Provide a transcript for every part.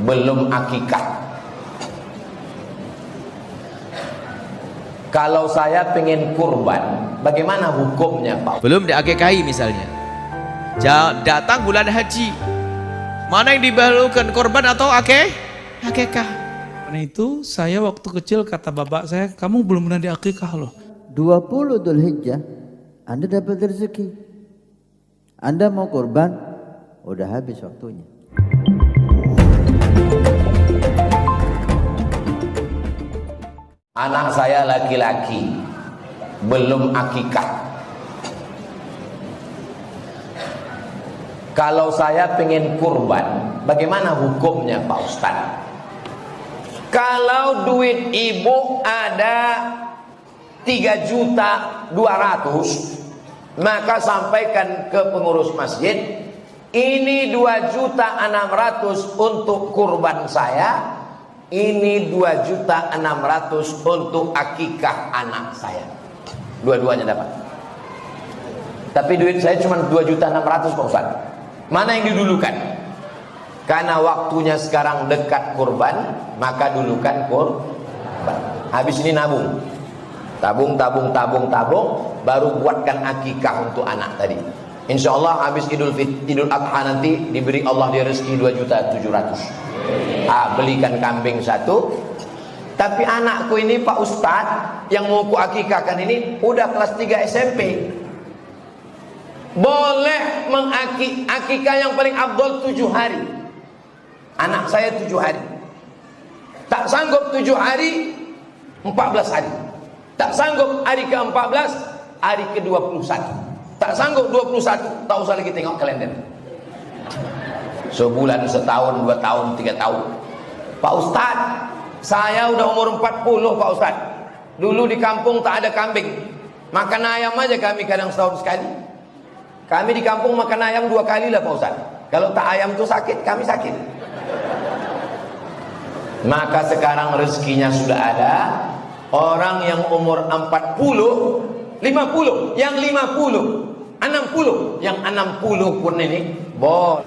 belum akikah. Kalau saya pengen kurban, bagaimana hukumnya Pak? Belum diakikahi misalnya, datang bulan haji, mana yang dibalukan korban atau akikah? Karena itu saya waktu kecil kata bapak saya, kamu belum pernah diakikah loh. 20 Dzulhijjah Anda dapat rezeki, Anda mau kurban, udah habis waktunya. Anak saya laki-laki belum akikah. Kalau saya pengen kurban, bagaimana hukumnya Pak Ustadz? Kalau duit ibu ada 3.200.000, maka sampaikan ke pengurus masjid, ini 2.600.000 untuk kurban saya, ini 2.600.000 untuk akikah anak saya. Dua-duanya dapat. Tapi duit saya cuma 2.600.000 Pak Ustaz. Mana yang didulukan? Karena waktunya sekarang dekat kurban, maka dulukan kurban. Habis ini nabung. Tabung, baru buatkan akikah untuk anak tadi. Insya Allah habis Idul Adha nanti diberi Allah dia rezeki 2.700.000. Belikan kambing satu. Tapi anakku ini Pak Ustadz yang mau ku akikahkan ini udah kelas 3 SMP. Boleh mengakikah yang paling abdol 7 hari. Anak saya 7 hari. Tak sanggup 7 hari, 14 hari. Tak sanggup hari ke-14, hari ke-21. Tak sanggup 21, tak usah lagi tengok kalender. Sebulan, setahun, 2 tahun, 3 tahun. Pak Ustadz, saya udah umur 40 Pak Ustadz. Dulu di kampung tak ada kambing, makan ayam aja kami kadang setahun sekali. Kami di kampung makan ayam 2 kali lah Pak Ustadz. Kalau tak ayam tuh sakit, kami sakit. Maka sekarang rezekinya sudah ada. Orang yang umur 40, 50, yang 50, 60, yang 60 pun ini boleh.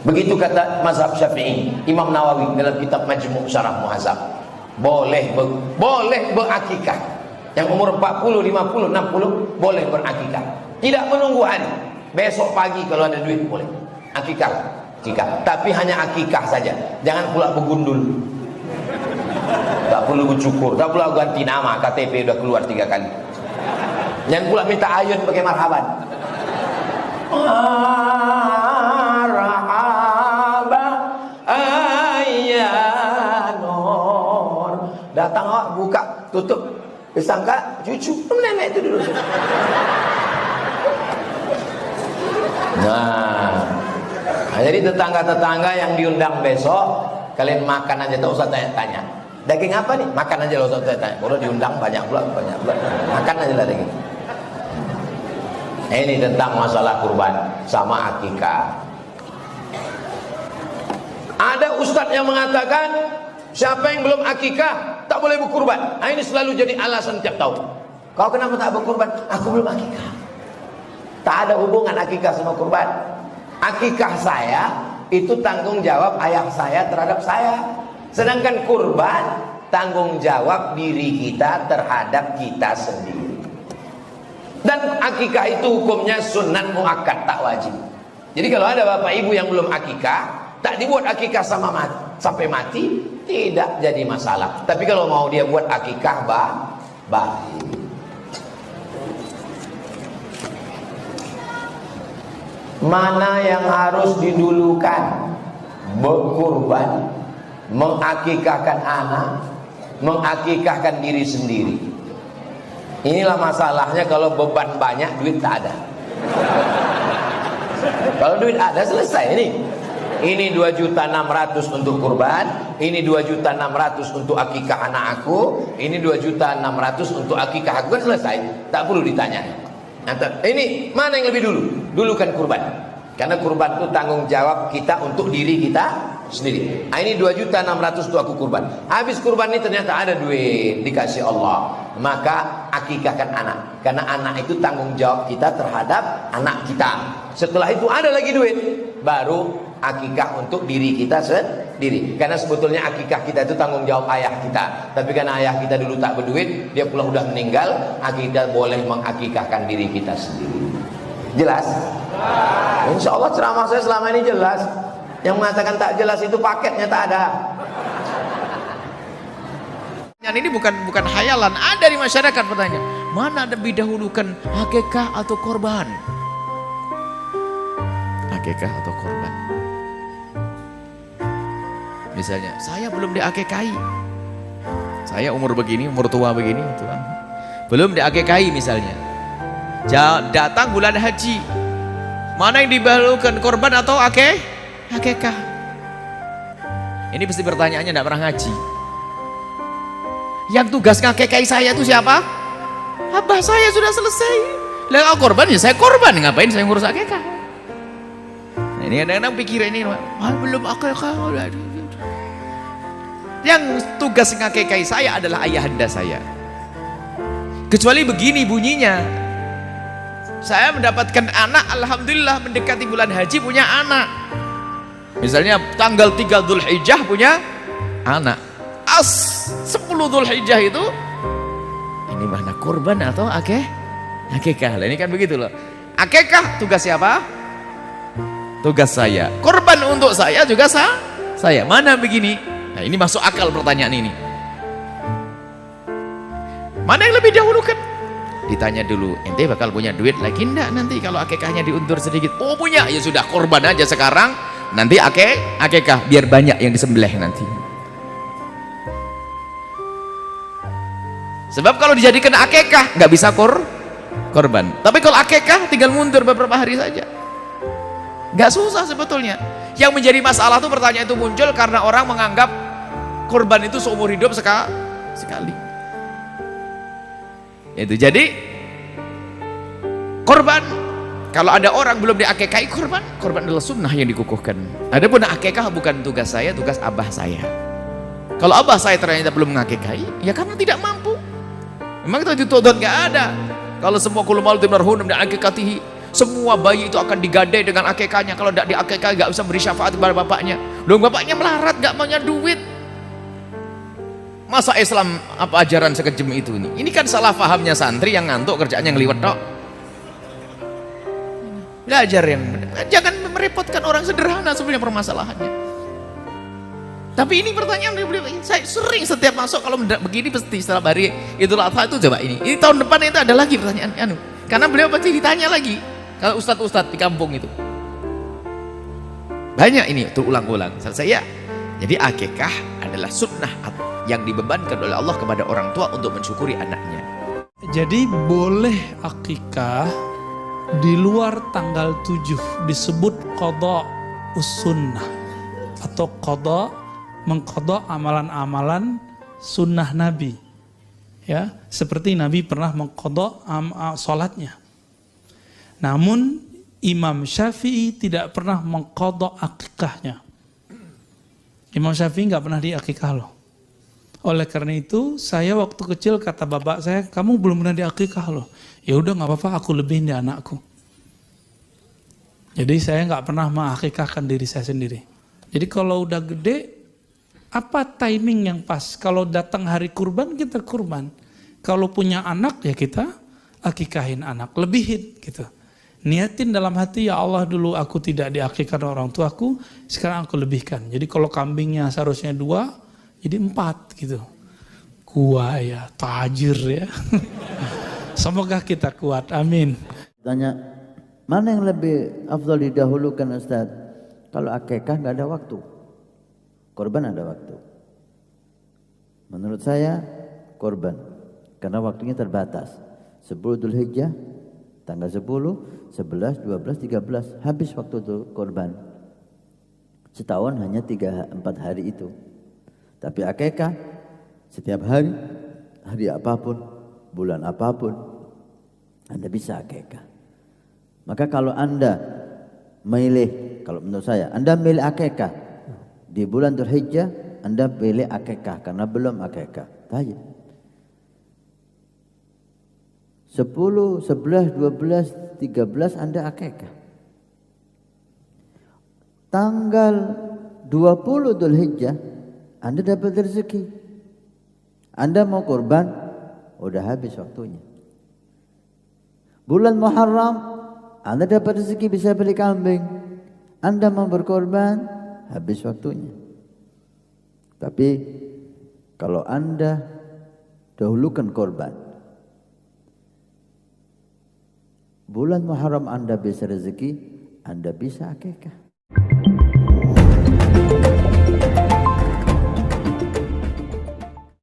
Begitu kata mazhab Syafi'i, Imam Nawawi dalam kitab Majmu' Syarah Muhadzab. Boleh berakikah. Yang umur 40, 50, 60 boleh berakikah. Tidak menunggu hari. Besok pagi kalau ada duit boleh. Akikah. Tapi hanya akikah saja. Jangan pula begundul. Tak perlu bercukur, tak perlu ganti nama, KTP udah keluar 3 kali. Jangan pula minta ayun pakai marhaban. Datang awak buka tutup, disangka cucu nenek itu dulu. Nah, jadi tetangga-tetangga yang diundang besok, kalian makan aja, tak usah tanya-tanya. Daging apa nih? Makan aja, tak usah tanya-tanya. Kalau diundang banyak pula. Makan aja lah daging. Ini tentang masalah kurban sama akikah. Ada ustadz yang mengatakan siapa yang belum akikah tak boleh berkurban. Ini selalu jadi alasan tiap tahun. Kau kenapa tak berkurban? Aku belum akikah. Tak ada hubungan akikah sama kurban. Akikah saya itu tanggung jawab ayah saya terhadap saya. Sedangkan kurban tanggung jawab diri kita terhadap kita sendiri. Dan akikah itu hukumnya sunat muakkad, tak wajib. Jadi kalau ada bapak ibu yang belum akikah, tak dibuat akikah sampai mati, tidak jadi masalah. Tapi kalau mau dia buat akikah, baik. Mana yang harus didulukan? Berkurban, mengakikahkan anak, mengakikahkan diri sendiri. Inilah masalahnya kalau beban banyak, duit tak ada. Kalau duit ada, selesai ini. Ini 2.600.000 untuk kurban, ini 2.600.000 untuk akikah anak aku, ini 2.600.000 untuk akikah aku, selesai. Tak perlu ditanya. Ini mana yang lebih dulu? Dulukan kurban. Karena kurban itu tanggung jawab kita untuk diri kita sendiri. Ini 2.600.000 itu aku kurban. Habis kurban ini ternyata ada duit dikasih Allah, maka akikahkan anak. Karena anak itu tanggung jawab kita terhadap anak kita. Setelah itu ada lagi duit, baru akikah untuk diri kita sendiri. Karena sebetulnya akikah kita itu tanggung jawab ayah kita. Tapi karena ayah kita dulu tak berduit, dia pula udah meninggal, kita boleh mengakikahkan diri kita sendiri. Jelas? Insya Allah ceramah saya selama ini jelas. Yang mengatakan tak jelas itu paketnya tak ada. Yang ini bukan hayalan, ada di masyarakat pertanyaan. Mana lebih dahulukan akikah atau korban? Akikah atau korban? Misalnya, saya belum diakikahi. Saya umur begini, umur tua begini, Tuhan. Belum diakikahi misalnya. Datang bulan haji. Mana yang didahulukan, korban atau akikah? Ini pasti pertanyaannya tidak pernah ngaji. Yang tugas ngakikahi saya itu siapa? Abah saya sudah selesai. Lah korban ya saya korban, ngapain saya ngurus akikah? Nah, ini kadang-kadang pikir ini, belum akikah. Yang tugas ngakikahi saya adalah ayahanda saya. Kecuali begini bunyinya, saya mendapatkan anak, alhamdulillah mendekati bulan haji punya anak. Misalnya tanggal 3 Dzulhijjah punya anak. 10 Dzulhijjah itu ini mana kurban atau akikah. Ini kan begitu loh. Akikah tugas siapa? Tugas saya. Kurban untuk saya juga saya. Mana begini? Nah, ini masuk akal pertanyaan ini. Mana yang lebih dahulukan? Ditanya dulu, ente bakal punya duit lagi enggak nanti kalau akikahnya diundur sedikit? Oh punya, ya sudah korban aja sekarang. Nanti akikah biar banyak yang disembelih nanti. Sebab kalau dijadikan akikah nggak bisa korban. Tapi kalau akikah tinggal mundur beberapa hari saja. Nggak susah sebetulnya. Yang menjadi masalah tuh pertanyaan itu muncul karena orang menganggap korban itu seumur hidup sekali. Itu jadi korban. Kalau ada orang belum diakikahi korban adalah sunnah yang dikukuhkan. Adapun akikah bukan tugas saya, tugas abah saya. Kalau abah saya ternyata belum mengakikahi, ya karena tidak mampu. Memang itu dituntut nggak ada. Kalau semua kullu mauludin marhunun bi'akikatihi, semua bayi itu akan digadai dengan akikahnya. Kalau tidak diakikahi nggak bisa beri syafaat kepada bapaknya. Loh bapaknya melarat, nggak punya duit. Masa Islam apa ajaran sekejam itu ini? Ini kan salah pahamnya santri yang ngantuk kerjaannya ngeliwet tok. Belajar yang benar. Jangan merepotkan orang sederhana sebenarnya permasalahannya. Tapi ini pertanyaan saya sering setiap masuk kalau begini pasti setelah hari Idul Adha itu coba ini. Ini tahun depan itu ada lagi pertanyaan karena beliau pasti ditanya lagi kalau ustadz-ustadz di kampung itu. Banyak ini terulang-ulang. Saya jadi akikah adalah sunnah yang dibebankan oleh Allah kepada orang tua untuk mensyukuri anaknya. Jadi boleh akikah di luar tanggal 7 disebut qadha us-sunnah atau qadha mengqadha amalan-amalan sunnah Nabi. Ya, seperti Nabi pernah mengqadha salatnya. Namun Imam Syafi'i tidak pernah mengqadha akikahnya. Imam Syafi'i nggak pernah diakikah loh. Oleh karena itu, saya waktu kecil kata bapak saya, kamu belum pernah diakikah loh. Ya udah nggak apa-apa, aku lebihin di anakku. Jadi saya nggak pernah mengakikahkan diri saya sendiri. Jadi kalau udah gede, apa timing yang pas? Kalau datang hari kurban, kita kurban. Kalau punya anak, ya kita akikahin anak, lebihin gitu. Niatin dalam hati, ya Allah dulu aku tidak diakikahkan orang tuaku, sekarang aku lebihkan. Jadi kalau kambingnya seharusnya 2, jadi 4 gitu. Kuat ya, tajir ya. Semoga kita kuat, amin. Tanya, mana yang lebih afdal didahulukan Ustaz? Kalau akikah nggak ada waktu, korban ada waktu. Menurut saya korban, karena waktunya terbatas. 10 Dzulhijjah, tanggal 10, 11, 12, 13, habis waktu itu korban. Setahun hanya 3-4 hari itu. Tapi akikah setiap hari, hari apapun, bulan apapun, Anda bisa akikah. Maka kalau Anda milih, kalau menurut saya, Anda milih akikah di bulan Dzulhijjah, Anda pilih akikah karena belum akikah. Baik. 10, 11, 12, 13 Anda akikah. tanggal 20 Dzulhijjah Anda dapat rezeki. Anda mau kurban, udah habis waktunya. Bulan Muharram Anda dapat rezeki bisa beli kambing. Anda mau berkorban, habis waktunya. Tapi kalau Anda dahulukan korban, bulan Muharram Anda bisa rezeki, Anda bisa akikah.